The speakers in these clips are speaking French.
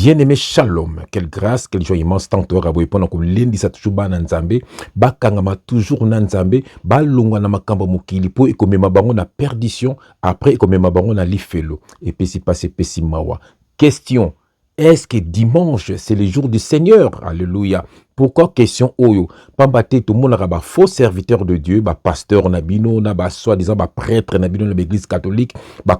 Bien-aimé, shalom. Quelle grâce, quelle joie immense. Tant toi, Rabo, pendant que lundi, ça toujours ba nanzambe, ba kangama toujours nanzambe, ba lungwa na makamba mukilipo, et comme ma bango na perdition, après, et comme ma bango na lifelo. Et puis, si passe, si mawa. Question. Est-ce que dimanche, c'est le jour du Seigneur? Alléluia. Pourquoi question oyo? Pambate tout le monde a faux serviteur de Dieu, pasteur nabino, soi-disant prêtre nabino de l'église catholique,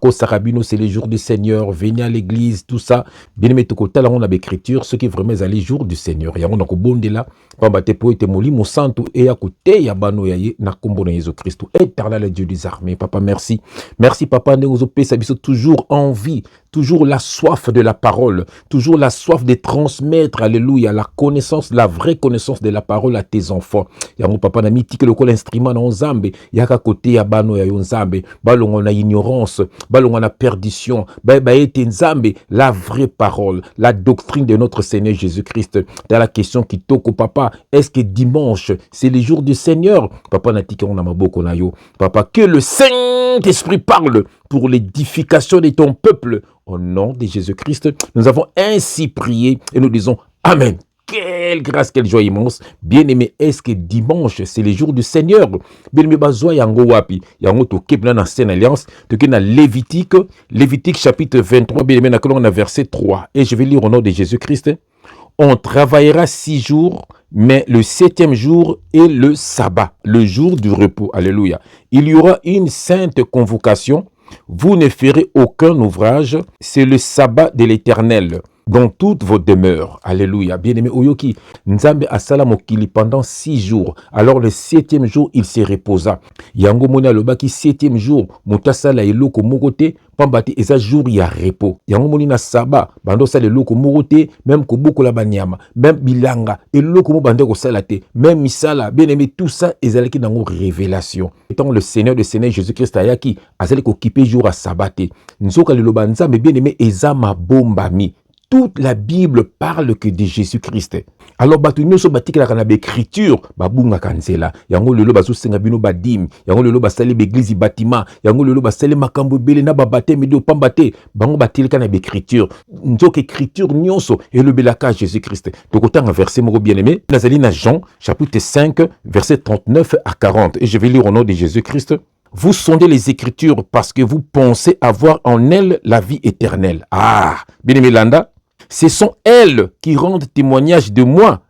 kosarabino, c'est le jour du Seigneur, venez à l'église, tout ça. Bien aimé tout côté là on a l'écriture, ce qui est vraiment les jours du Seigneur. Ya on a ko bonde là, pambate po ete moli mo santo et à côté ya bano ya ye na kombo na Jésus Christ. Éternel Dieu des armées, papa merci. Merci papa ne nous opé sabiso toujours envie, toujours la soif de la parole, toujours la soif de transmettre, alléluia, la connaissance, la vraie connaissance de la parole à tes enfants. Ya mon papa na miti que le col instrument na nzambe, ya ka côté ya bano ya nzambe, balongo na ignorance, balongo na perdition, ba ete nzambe, la vraie parole, la doctrine de notre Seigneur Jésus-Christ. Dans la question qui toko papa, est-ce que dimanche, c'est le jour du Seigneur? Papa na tiki on a maboko na yo. Papa, que le Saint-Esprit parle pour l'édification de ton peuple. Au nom de Jésus-Christ, nous avons ainsi prié et nous disons Amen. Quelle grâce, quelle joie immense. Bien-aimé, est-ce que dimanche, c'est le jour du Seigneur? Bien-aimé, bazoa yango wapi. Yango to kep na Sainte Alliance. To ke na Lévitique chapitre 23, bien-aimé, na verset 3. Et je vais lire au nom de Jésus-Christ. On travaillera 6 jours, mais le 7e jour est le sabbat, le jour du repos. Alléluia. Il y aura une sainte convocation. Vous ne ferez aucun ouvrage. C'est le sabbat de l'Éternel dans toutes vos demeures. Alléluia. Bien-aimé, Oyoki, Nzambe asala mokili pendant 6 jours. Alors le 7e jour, il se reposa. Yango mona lobaki 7e jour, mutasala eloko mokote, pambati eza jour ya repos. Yango moni na saba, bando sala eloko mokote, même koboko la banyama, même bilanga, eloko mo bande ko salate, même misala. Bien-aimé, tout ça ezalaki nango révélation. Étant le Seigneur Jésus-Christ ayaki, azali ko kipe jour à sabate. Nzoka le lobanza, mais bien-aimé, eza mabombami. Toute la Bible parle que de Jésus-Christ. Alors, batunyo so batik la kana écriture, babunga kanzela. Yango lelo bazo senga bino badim, yango lelo basali l'église bâtiment, yango lelo basali makambo bele na babate medo pambate, bango batil kana écriture. Nzok écriture nyonso et le belaka Jésus-Christ. Donc autant un verset moko bien-aimé, nazali na Jean chapitre 5 verset 39 à 40 et je vais lire au nom de Jésus-Christ. Vous sondez les Écritures parce que vous pensez avoir en elles la vie éternelle. Ah, bien-aimé Landa, ce sont elles qui rendent témoignage de moi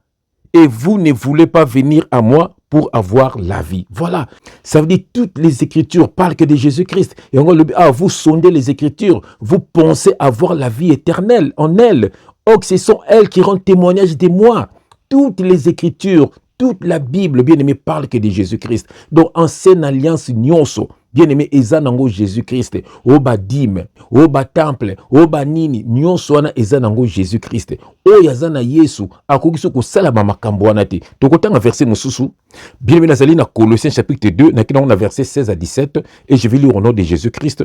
et vous ne voulez pas venir à moi pour avoir la vie. Voilà, ça veut dire toutes les Écritures parlent que de Jésus-Christ. Et on va vous sondez les Écritures, vous pensez avoir la vie éternelle en elles. Or, ce sont elles qui rendent témoignage de moi. Toutes les Écritures, toute la Bible, bien-aimé, parle que de Jésus-Christ. Donc, ancienne alliance nyonso, bien-aimé, ezanango Jésus-Christ. Oba dîme, oba temple, oba nini, nyonso wana ezanango Jésus-Christ. O yazana Yesu, akokiso ko sala makambo wana te. Tokotanga verset mosusu. Bien-aimé, nazali na Colossiens chapitre 2, na verset 16 à 17, et je vais lire au nom de Jésus-Christ.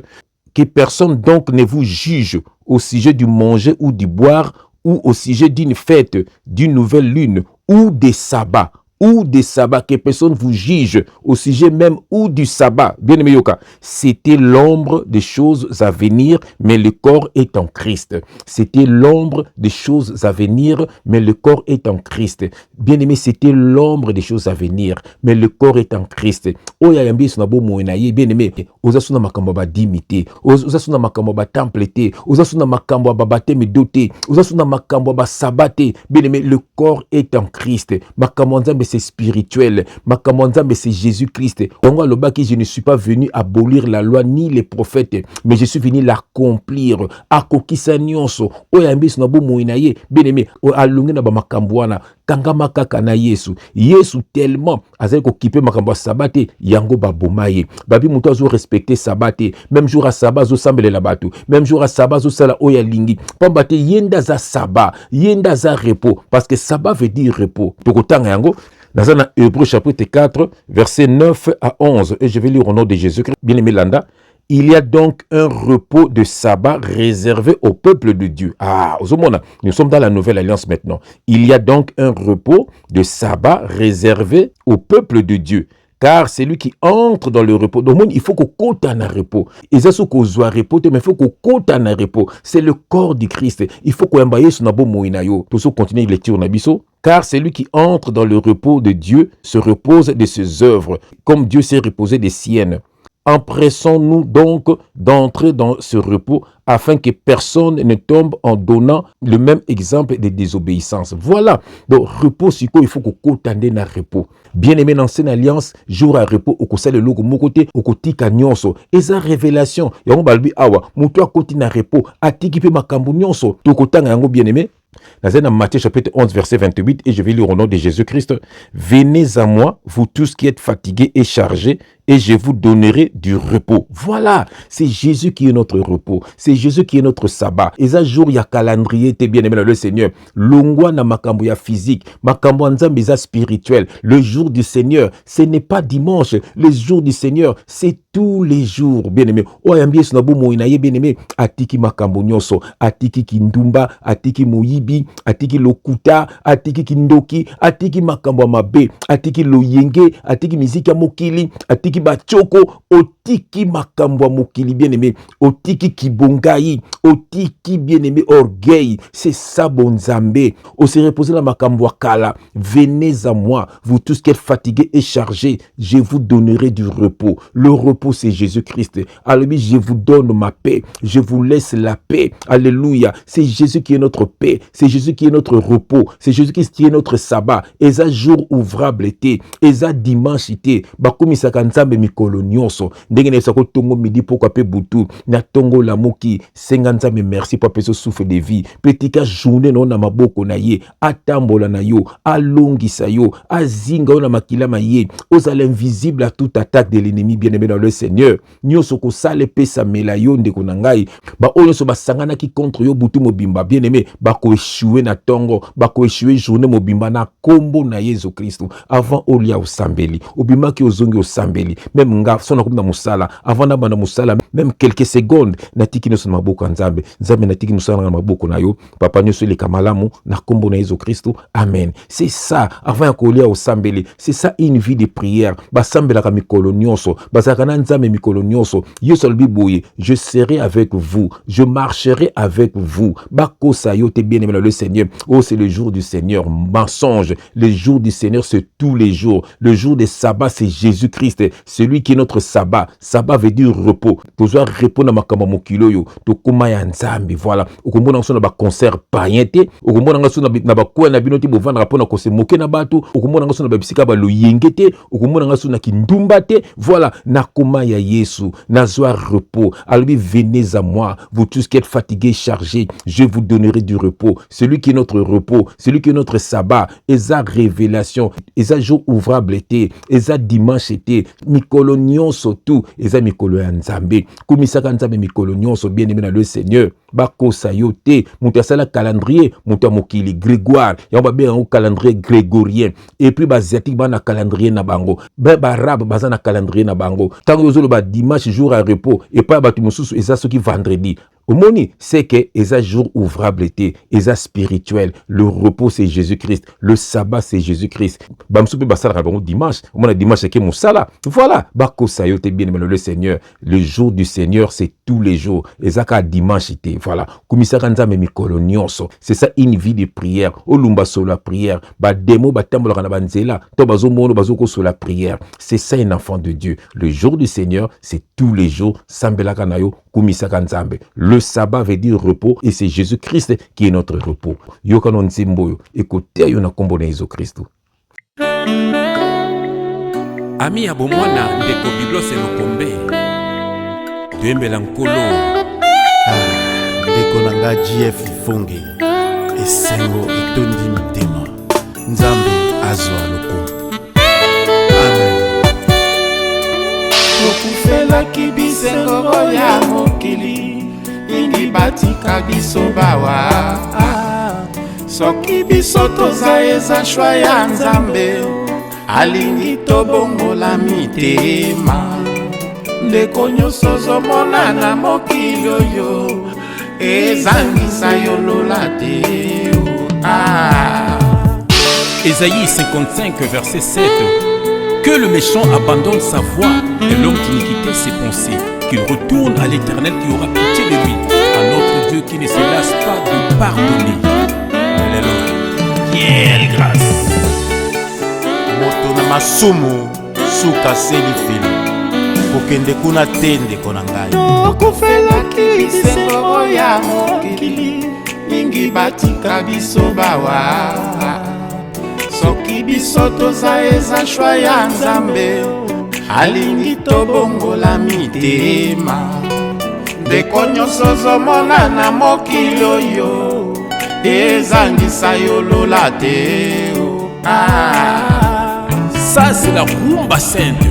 Que personne donc ne vous juge au sujet du manger ou du boire, ou au sujet d'une fête, d'une nouvelle lune, ou des sabbats, que personne vous juge au sujet même ou du sabbat. Bien aimé Yoka, c'était l'ombre des choses à venir, mais le corps est en Christ. C'était l'ombre des choses à venir, mais le corps est en Christ. Bien aimé, c'était l'ombre des choses à venir, mais le corps est en Christ. Oya yambi sunabo moenaye, bien aimé, ozasuna makambo ba dimité, ozasuna makambo ba templete, ozasuna makambo ba bateme doté, ozasuna makambo ba sabate. Bien aimé, le corps est en Christ. Makambo nzambe c'est spirituel. Makambo c'est Jésus-Christ. Donc alobaki, je ne suis pas venu abolir la loi ni les prophètes, mais je suis venu l'accomplir. Akokisa nyonso. Oyambi sunabo moenaye, bien aimé, alungi na ba makambo wana. Kangama kaka na Yesu. Yesu tellement azali ko kipe makambo sabate yango babomaye. Babi muto azo respecter sabate. Même jour à sabbat zo sambele la batu. Même jour à sabbat zo sala oya lingi. Pambate yenda za sabbat, yenda za repos parce que sabbat veut dire repos. Tokotanga yango dans Hébreux chapitre 4 verset 9 à 11 et je vais lire au nom de Jésus-Christ. Bien-aimé Landa. Il y a donc un repos de sabbat réservé au peuple de Dieu. Ah, nous sommes dans la nouvelle alliance maintenant. Il y a donc un repos de sabbat réservé au peuple de Dieu. car c'est lui qui entre dans le repos. Donc, il faut qu'on compte en repos. Et ça, c'est qu'on soit repos, mais il faut qu'on compte en repos. C'est le corps du Christ. Il faut qu'on embaye son abo moinayo. Tout ça, continue de lecture nabiso. Car c'est lui qui entre dans le repos de Dieu se repose de ses œuvres, comme Dieu s'est reposé des siennes. Empressons-nous donc d'entrer dans ce repos afin que personne ne tombe en donnant le même exemple de désobéissance. Voilà. Donc, repos, il faut qu'on compte dans repos. Bien-aimé dans l'ancienne alliance, jour à repos, au conseil de l'eau, mon côté, au côté kanyonso. Et sa révélation, il y a un balbi awa, mon toi côté na repos, a tiki pe makambu nyonso, to kotanga yango bien-aimé. Dans Matthieu chapitre 11 verset 28, et je vais lire au nom de Jésus-Christ. Venez à moi, vous tous qui êtes fatigués et chargés, et je vous donnerai du repos. Voilà, c'est Jésus qui est notre repos. C'est Jésus qui est notre sabbat. Et ça jour, il y a calendrier, t'es bien aimé dans le Seigneur. Longwa na makambo ya physique, makambo nzambe ya spirituel. Le jour du Seigneur, ce n'est pas dimanche. Le jour du Seigneur, c'est tous les jours, bien aimé. Oyambie sunabo moinaye, bien aimé. Atiki makambo nyoso, atiki kindumba, atiki moyibi, atiki lokuta, atiki kindoki, atiki makambo mabe, atiki loyenge, atiki miziki ya mokili, atiki bachoko, otiki makambo mokili, bien aimé. Otiki kibongai, otiki bien aimé orgueil. C'est ça bon Nzambe. On se repose la makambo kala. Venez à moi, vous tous qui êtes fatigués et chargés, je vous donnerai du repos. Le repos, c'est Jésus-Christ. Alléluia, je vous donne ma paix. Je vous laisse la paix. Alléluia. C'est Jésus qui est notre paix. C'est Jésus qui est notre repos. C'est Jésus-Christ qui est notre sabbat. Et ça jour ouvrable été. Et ça dimanche été. Bakomi sakanzambe mikolo nyonso. Ndenge na sako tongo midi pourquoi pe butu. Na tongo la moki. Senganzambe merci pour peso souffle de vie. Petika journée non na maboko na ye. Atambola na yo. Alongisa yo. Azinga yo na makila ma ye. Aux l'invisible à toute attaque de l'ennemi bien-aimé dans le Seigneur. Nyoso ko sale pesa melayo ndeko na ngai. Ba oyo so basangana ki contre yo butu mobimba bien-aimé. Ba ko échouer na tongo. Ba ko échouer journée mobimba na kombo na Yesu Christ. Avant olia osambeli. Obima ki ozongi osambeli. Même nga sona ko na musala. Avant na bana musala même quelques secondes na tiki no maboko nzambe. Nzambe na tiki musala na maboko na yo. Papa nyoso le kamalamu na kombo na Yesu Christ. Amen. C'est ça. Avant ya kolia osambeli. C'est ça une vie de prière. Ba sambela ka mikolo nyonso. Bazakana nzambe mikolo nyonso. Yesu biboye. Je serai avec vous. Je marcherai avec vous. Bakosa yo te bien aimé le Seigneur. Oh, c'est le jour du Seigneur. Mensonge. Le jour du Seigneur, c'est tous les jours. Le jour des sabbats, c'est Jésus-Christ. Celui qui est notre sabbat. Sabbat veut dire repos. Toujours répondre à ma kamamokilo yo. To kumaya nzambe. Voilà. Okomona nso na ba concert païenté. Okomona nso na ba kwa na binoti bo vendre rapona ko se moquer na bato. Okomona nso na ba bisika ba lo yengete. Okomona nso na kindumba te. Voilà. Na kumaya Yesu. Na zoa repos. Alors venez à moi. Vous tous qui êtes fatigués, chargés. Je vous donnerai du repos. Celui qui est notre repos. Celui qui est notre sabbat. Et sa révélation. Et sa jour ouvrable été. Et sa dimanche été. Mikolo nyonso tout. Et sa mikolo ya nzambe. Kumisaka nzambe mikolo nyonso bien aimé dans le Seigneur. Bakosa yo te. Muta sala calendrier. Muta mokili Grégoire. Yamba be un calendrier grégorien. Et puis basiatique ba na calendrier na bango. Ba arabe baza na calendrier na bango. Tango yozolo ba dimanche jour à repos. Et pas ba tumususu et ça ce qui vendredi. Au moni, c'est que les jours ouvrables étaient, les spirituels, le repos c'est Jésus-Christ, le sabbat c'est Jésus-Christ. Bamsoupe basala rabon dimanche, au moins dimanche c'est que mon sala. Voilà, bako sayo te bien aimé le Seigneur. Le jour du Seigneur c'est tous les jours. Et ça dimanche était, voilà. Kumisaka nzambe mikolo nyonso. C'est ça une vie de prière. Olumba sur la prière, ba demo ba tambola kana banzela, to bazo mono bazo ko sur la prière. C'est ça un enfant de Dieu. Le jour du Seigneur c'est tous les jours. Sambela kanayo kumisaka nzambe. Le sabbat veut dire repos et c'est Jésus-Christ qui est notre repos. Yokanon nzimboyo, écoutez yo na kombo na Jésus-Christ. Ami ya bomwana ndeko Biblos Elokombe. Tuembela nkolo. Ndeko nanga JF Fonge. Esengo etondi mitema. Nzambe azwa loko. Amen. Okufela kibisengo ya mokili. Ingi batika biso bawa soki biso toza eza shwa ya nzambe alingi tobongola mitema ndeko nyonso ozomona na mokili oyo ezangisa yo lola te. Ésaïe 55 verset 7. Que le méchant abandonne sa voie et l'homme d'iniquité ses pensées, qu'il retourne à l'Éternel qui aura pitié de lui, à notre Dieu qui ne se lasse pas de pardonner. Alléluia. Quelle grâce! Moto na masumu suka selifili kokende kuna tende kona ngai tokufelaki bisengo ya mokili mingi batika biso bawa soki biso toza eza shwa ya Nzambe alingi tobongola mitema ndeko nyonso ozomona na mokili oyo ezangisa yolola te. Ça c'est la rumba sainte,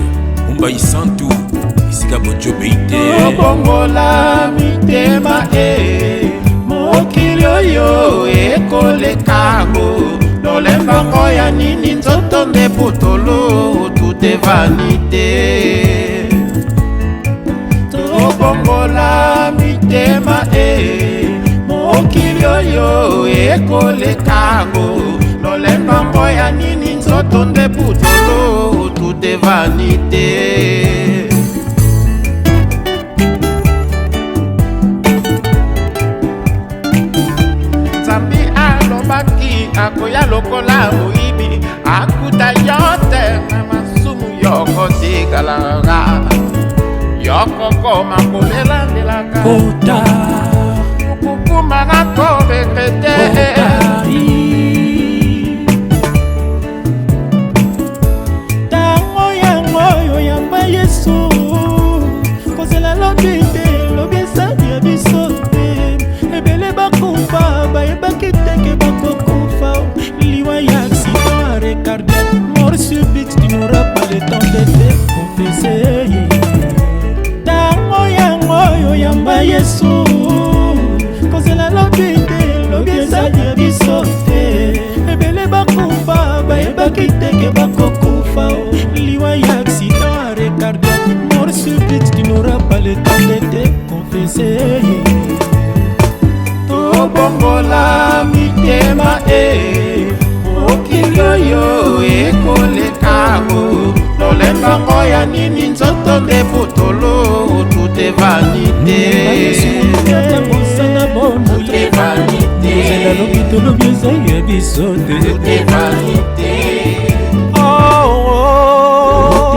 rumba isantu, isika bojo beite. Obongola mitema mokili oyo ekolekango lolembango ya nini nzoto nde putolo tout est vanité. Tobongola mitema mokili oyo ekolekango lolembango ya nini nzoto nde putolo tout est vanité. Nzambi alobaki akoya lokola moyibi akuta yote na masumu yoko tikalanga yoko koma kolelandelaka Kota kukumaka kobekrete tango yango oyo yamba Yesu kozela lobi te lobi esali ya biso te ebele bakufa bayebaki teke bakokufa liwa ya accident arrêt cardiaque mort subite tu n'auras pas le temps de te confesser tango yango oyo yamba Yesu kozela lobi te lobi esali ya biso te ebele bakufa bayebaki teke bakokufa liwa ya accident arrêt cardiaque mort subite tu n'auras pas le temps de te confesser. tobongola mitema mokili oyo ekolekango lolembango ya nini nzoto nde putolo tout est vanité. Tout est vanité. Tout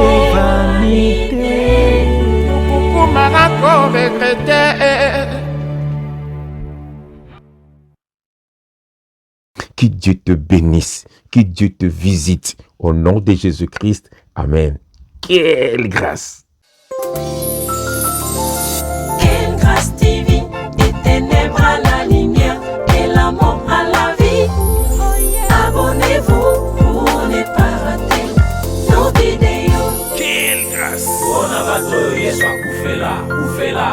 est vanité. Kukumaka kobekrete. Que Dieu te bénisse, que Dieu te visite. Au nom de Jésus-Christ, Amen. Quelle grâce! Quelle grâce divine, des ténèbres à la lumière, et l'amour à la vie. Abonnez-vous pour ne pas rater nos vidéos. quelle grâce! Ona bato Yesu akufela, ufela.